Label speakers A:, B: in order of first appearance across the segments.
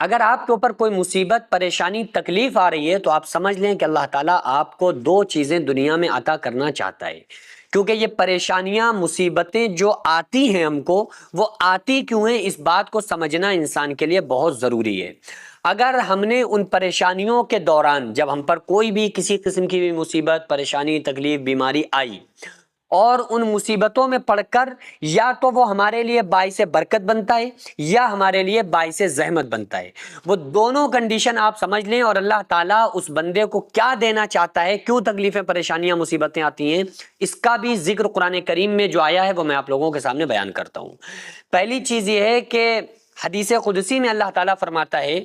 A: اگر آپ کے اوپر کوئی مصیبت، پریشانی، تکلیف آ رہی ہے تو آپ سمجھ لیں کہ اللہ تعالیٰ آپ کو دو چیزیں دنیا میں عطا کرنا چاہتا ہے، کیونکہ یہ پریشانیاں، مصیبتیں جو آتی ہیں ہم کو، وہ آتی کیوں ہیں اس بات کو سمجھنا انسان کے لیے بہت ضروری ہے۔ اگر ہم نے ان پریشانیوں کے دوران، جب ہم پر کوئی بھی کسی قسم کی بھی مصیبت، پریشانی، تکلیف، بیماری آئی اور ان مصیبتوں میں پڑھ کر یا تو وہ ہمارے لیے باعث برکت بنتا ہے یا ہمارے لیے باعث زحمت بنتا ہے، وہ دونوں کنڈیشن آپ سمجھ لیں، اور اللہ تعالیٰ اس بندے کو کیا دینا چاہتا ہے، کیوں تکلیفیں، پریشانیاں، مصیبتیں آتی ہیں، اس کا بھی ذکر قرآن کریم میں جو آیا ہے وہ میں آپ لوگوں کے سامنے بیان کرتا ہوں۔ پہلی چیز یہ ہے کہ حدیث قدسی میں اللہ تعالیٰ فرماتا ہے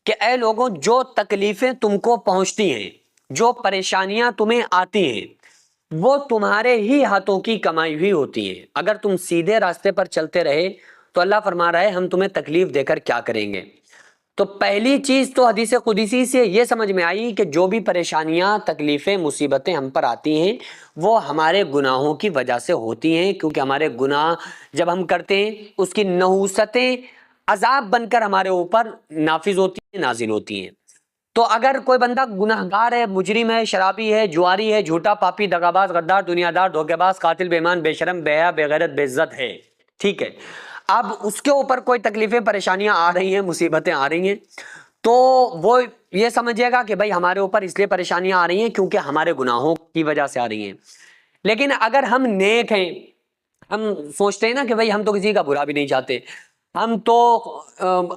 A: کہ اے لوگوں، جو تکلیفیں تم کو پہنچتی ہیں، جو پریشانیاں تمہیں آتی ہیں، وہ تمہارے ہی ہاتھوں کی کمائی ہوئی ہوتی ہیں۔ اگر تم سیدھے راستے پر چلتے رہے تو اللہ فرما رہا ہے ہم تمہیں تکلیف دے کر کیا کریں گے۔ تو پہلی چیز تو حدیث قدسی سے یہ سمجھ میں آئی کہ جو بھی پریشانیاں، تکلیفیں، مصیبتیں ہم پر آتی ہیں وہ ہمارے گناہوں کی وجہ سے ہوتی ہیں، کیونکہ ہمارے گناہ جب ہم کرتے ہیں اس کی نحوستیں عذاب بن کر ہمارے اوپر نافذ ہوتی ہیں، نازل ہوتی ہیں۔ تو اگر کوئی بندہ گناہگار ہے، مجرم ہے، شرابی ہے، جواری ہے، جھوٹا، پاپی، دغاباز، غدار، دنیا دار، دھوکے باز، قاتل، بے ایمان، بے شرم، بے حیا، بے غیرت، بے عزت ہے، ٹھیک ہے، اب اس کے اوپر کوئی تکلیفیں، پریشانیاں آ رہی ہیں، مصیبتیں آ رہی ہیں، تو وہ یہ سمجھے گا کہ بھائی ہمارے اوپر اس لیے پریشانیاں آ رہی ہیں کیونکہ ہمارے گناہوں کی وجہ سے آ رہی ہیں۔ لیکن اگر ہم نیک ہیں، ہم سوچتے ہیں نا کہ بھائی ہم تو کسی کا برا بھی نہیں چاہتے، ہم تو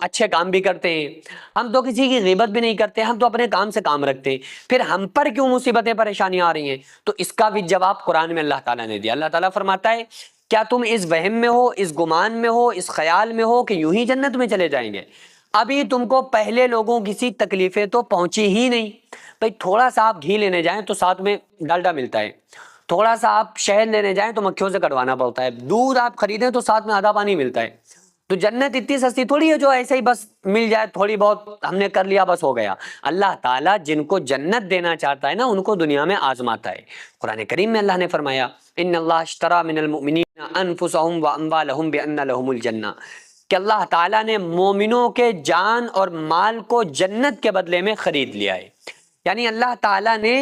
A: اچھے کام بھی کرتے ہیں، ہم تو کسی کی غیبت بھی نہیں کرتے، ہم تو اپنے کام سے کام رکھتے ہیں، پھر ہم پر کیوں مصیبتیں، پریشانیاں آ رہی ہیں؟ تو اس کا بھی جواب قرآن میں اللہ تعالیٰ نے دیا۔ اللہ تعالیٰ فرماتا ہے کیا تم اس وہم میں ہو، اس گمان میں ہو، اس خیال میں ہو کہ یوں ہی جنت میں چلے جائیں گے؟ ابھی تم کو پہلے لوگوں کی سی تکلیفیں تو پہنچی ہی نہیں۔ بھائی تھوڑا سا آپ گھی لینے جائیں تو ساتھ میں ڈالڈا ملتا ہے، تھوڑا سا آپ شہد لینے جائیں تو مکھیوں سے کٹوانا پڑتا ہے، دودھ آپ خریدیں تو ساتھ میں آدھا پانی ملتا ہے۔ تو جنت اتنی سستی تھوڑی ہے جو ایسے ہی بس مل جائے، تھوڑی بہت ہم نے کر لیا بس ہو گیا۔ اللہ تعالیٰ جن کو جنت دینا چاہتا ہے نا ان کو دنیا میں آزماتا ہے۔ قرآن کریم میں اللہ نے فرمایا ان اللہ اشترى من المؤمنین انفسهم واموالهم بان لهم الجنہ، کہ اللہ تعالیٰ نے مومنوں کے جان اور مال کو جنت کے بدلے میں خرید لیا ہے۔ یعنی اللہ تعالیٰ نے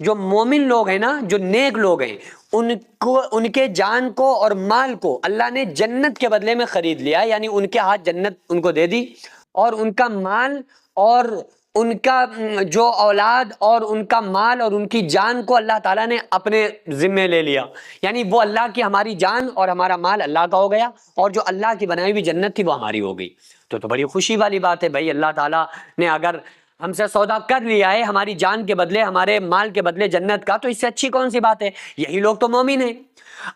A: جو مومن لوگ ہیں نا، جو نیک لوگ ہیں، ان کے جان کو اور مال کو اللہ نے جنت کے بدلے میں خرید لیا، یعنی ان کے ہاتھ جنت ان کو دے دی، اور ان کا مال اور ان کا جو اولاد اور ان کا مال اور ان کی جان کو اللہ تعالیٰ نے اپنے ذمے لے لیا، یعنی وہ اللہ کی، ہماری جان اور ہمارا مال اللہ کا ہو گیا، اور جو اللہ کی بنائی ہوئی جنت تھی وہ ہماری ہو گئی۔ تو بڑی خوشی والی بات ہے بھائی، اللہ تعالیٰ نے اگر ہم سے سودا کر لیا ہے ہماری جان کے بدلے، ہمارے مال کے بدلے جنت کا، تو اس سے اچھی کون سی بات ہے؟ یہی لوگ تو مومن ہیں۔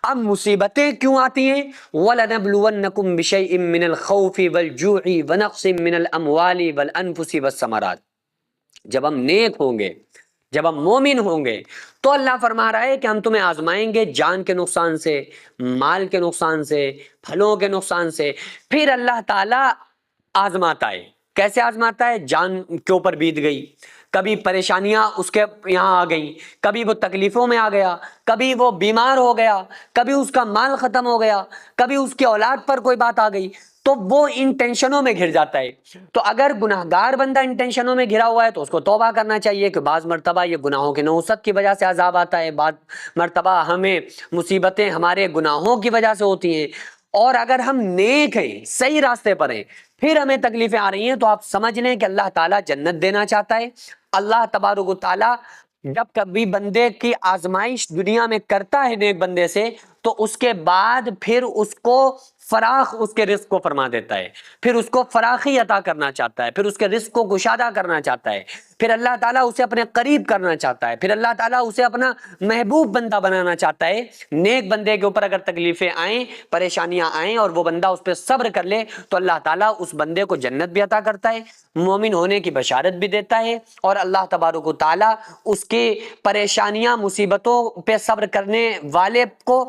A: اب مصیبتیں کیوں آتی ہیں؟ وَلَنَبْلُوَنَّكُمْ بِشَيْءٍ مِّنَ الْخَوْفِ وَالْجُوعِ وَنَقْصٍ مِّنَ الْأَمْوَالِ وَالْأَنفُسِ وَالثَّمَرَاتِ، جب ہم نیک ہوں گے، جب ہم مومن ہوں گے تو اللہ فرما رہا ہے کہ ہم تمہیں آزمائیں گے جان کے نقصان سے، مال کے نقصان سے، پھلوں کے نقصان سے۔ پھر اللہ تعالیٰ آزماتا ہے، کیسے آزماتا ہے؟ جان کے اوپر بیت گئی، کبھی پریشانیاں اس کے یہاں آ گئیں، کبھی وہ تکلیفوں میں آ گیا، کبھی وہ بیمار ہو گیا، کبھی اس کا مال ختم ہو گیا، کبھی اس کی اولاد پر کوئی بات آ گئی، تو وہ ان ٹینشنوں میں گھر جاتا ہے۔ تو اگر گناہگار بندہ ان ٹینشنوں میں گھرا ہوا ہے تو اس کو توبہ کرنا چاہیے کہ بعض مرتبہ یہ گناہوں کی نحوست کی وجہ سے عذاب آتا ہے، بعض مرتبہ ہمیں مصیبتیں ہمارے گناہوں کی وجہ سے ہوتی ہیں، اور اگر ہم نیک ہیں، صحیح راستے پر ہیں، پھر ہمیں تکلیفیں آ رہی ہیں تو آپ سمجھ لیں کہ اللہ تعالیٰ جنت دینا چاہتا ہے۔ اللہ تبارک و تعالیٰ جب کبھی بندے کی آزمائش دنیا میں کرتا ہے نیک بندے سے، تو اس کے بعد پھر اس کو فراخ اس کے رزق کو فرما دیتا ہے، پھر اس کو فراخی عطا کرنا چاہتا ہے، پھر اس کے رزق کو گشادہ کرنا چاہتا ہے، پھر اللہ تعالیٰ اسے اپنے قریب کرنا چاہتا ہے، پھر اللہ تعالیٰ اسے اپنا محبوب بندہ بنانا چاہتا ہے۔ نیک بندے کے اوپر اگر تکلیفیں آئیں، پریشانیاں آئیں اور وہ بندہ اس پہ صبر کر لے تو اللہ تعالیٰ اس بندے کو جنت بھی عطا کرتا ہے، مومن ہونے کی بشارت بھی دیتا ہے، اور اللہ تبارک و تعالیٰ اس کی پریشانیاں، مصیبتوں پہ صبر کرنے والے کو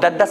A: 10-10